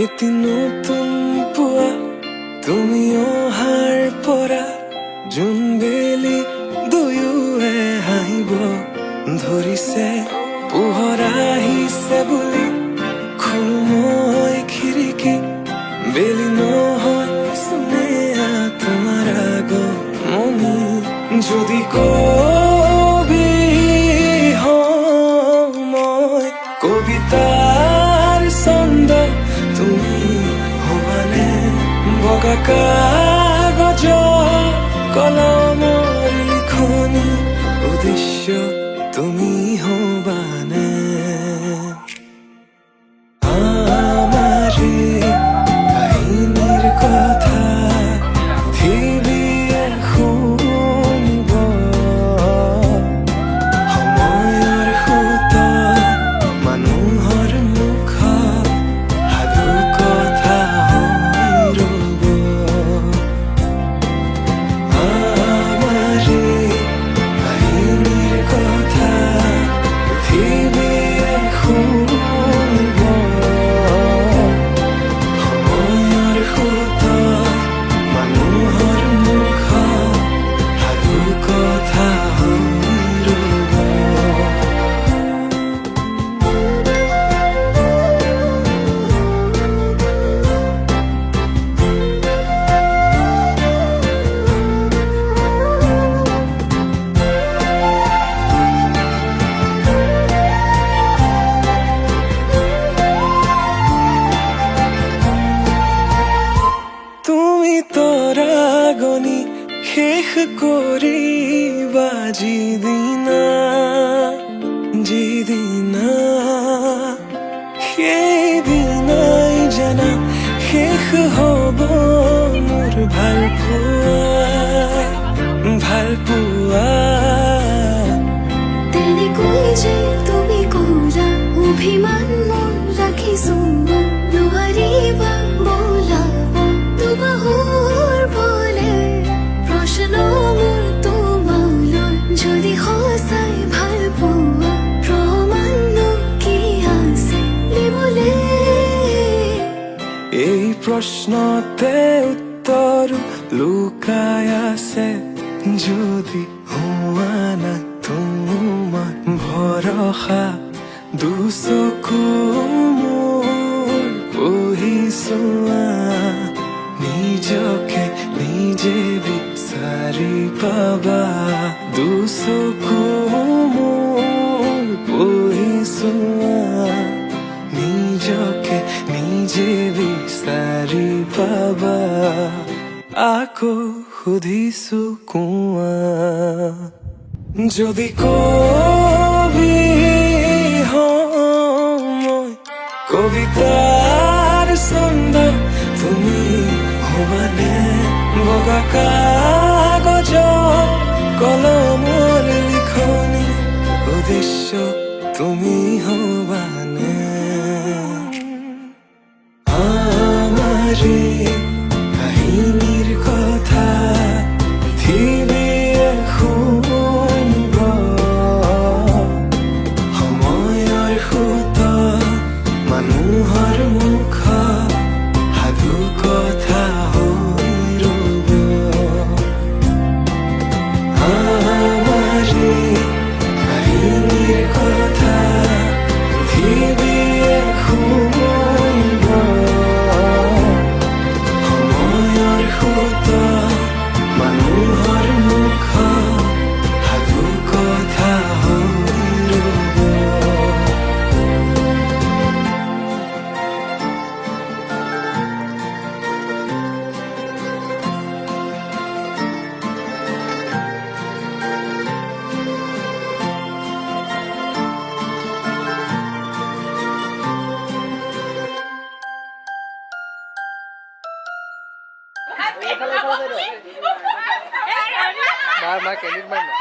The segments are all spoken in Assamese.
এটি নতুন পুৱা তুমি অহাৰ পৰা জোনবেলি দুয়োৱে হাঁহিব ধৰিছে পোহৰ আহিছে বুলি খোলো মই খিৰিকী বেলি নহয় চুনেহা তোমাৰ আগমনি যদি কবি হওঁ মই কবিতাৰ ছন্দ তুমি হবানে বগা কাগজ কলমৰ লিখনি উদ্দেশ্য তুমি হবানে আমাৰে কাহিনীৰ কথা পৃথিৱীয়ে শুনিব সময়ৰ সোঁতত মানুহৰ মুখত সাধু কথা হৈ ৰ'ব আমাৰে কাহিনীৰ কথা পৃথিৱীয়ে শুনিব সময়ৰ সোঁতত মানুহৰ মুখত সাধু কথা হৈ ৰ'ব তুমি তৰাগনি শেষ কৰিবা যিদিনা সেইদিনাই জানা শেষ হ'ব মোৰ ভাল পোৱা তেনেকৈ যে তুমি ক'লা অভিমান মোৰ ৰাখিছো নোৱাৰিবা বোলাব দুবাহুৰ বলে প্ৰশ্ন মোৰ তোমালৈ যদি সঁচাই ভাল পোৱা প্ৰমাণনো কি আছে দিবলে এই প্ৰশ্নতে উত্তৰ লুকাই আছে যদি হোৱা না তোমাৰ ভৰসা দুচকু মোৰ পঢ়িছোৱা নিজকে নিজে বিচাৰি পাবা দুচকু মোৰ পঢ়িছোৱা নিজকে নিজে বিচাৰি পাবা আকৌ সুধিছো কোৱা যদি কবি হওঁ মই কবিতাৰ ছন্দ তুমি হবানে বগা কাগজ কলমৰ লিখনি উদ্দেশ্য তুমি হবানে আমাৰে কাহিনীৰ কথা পৃথিৱীয়ে শুনিব সময়ৰ সোঁতত মানুহৰ মুখত সাধু কথা হৈ ৰ'ব আমাৰে কাহিনীৰ কথা পৃথিৱীয়ে শুনিব সময়ৰ সোঁতত মানুহৰ মুখত সাধু কথা হৈ ৰ'ব মাৰ ক্যান্ডিড মাৰ না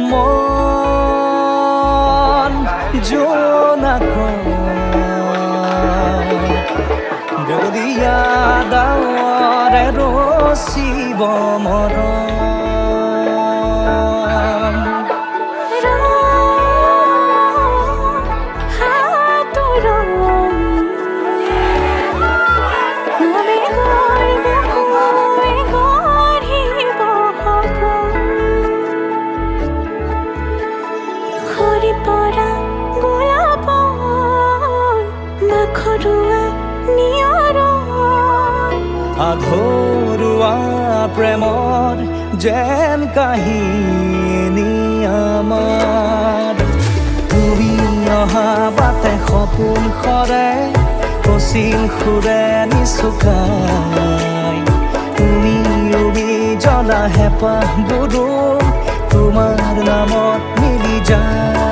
মন জোনাকত দৰিয়া ডাৱৰে ৰচিব মৰম আধৰুৱা প্ৰেমৰ যেন কাহিনী আমাৰ তুমি অহা বাটে সপোন সৰে কচিল সুৰে নিচুকাই তুমি উবি জ্বলা হেঁপাহবোৰো তোমাৰ নামত মিলি যায়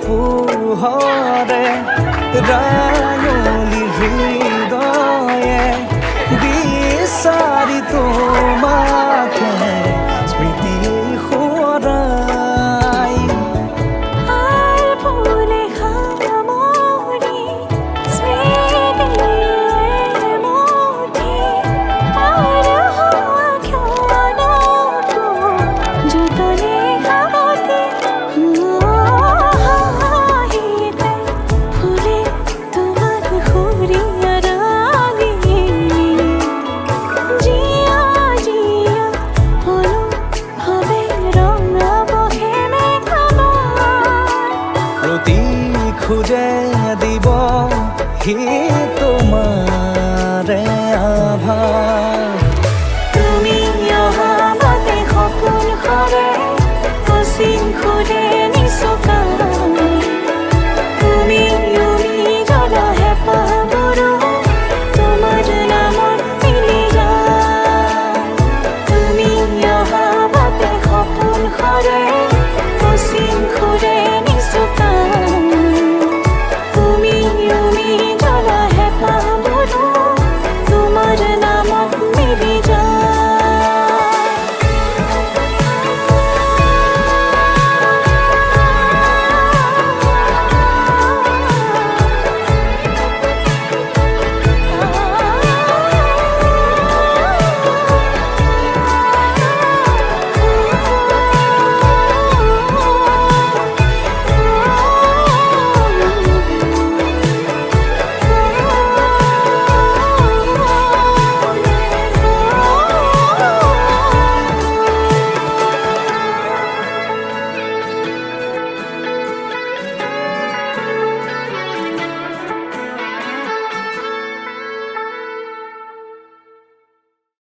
পোহৰে ৰাঙলী হৃদয়ে বিচাৰি তোমাকে স্মৃতি সোঁৱৰাই খোজে দিব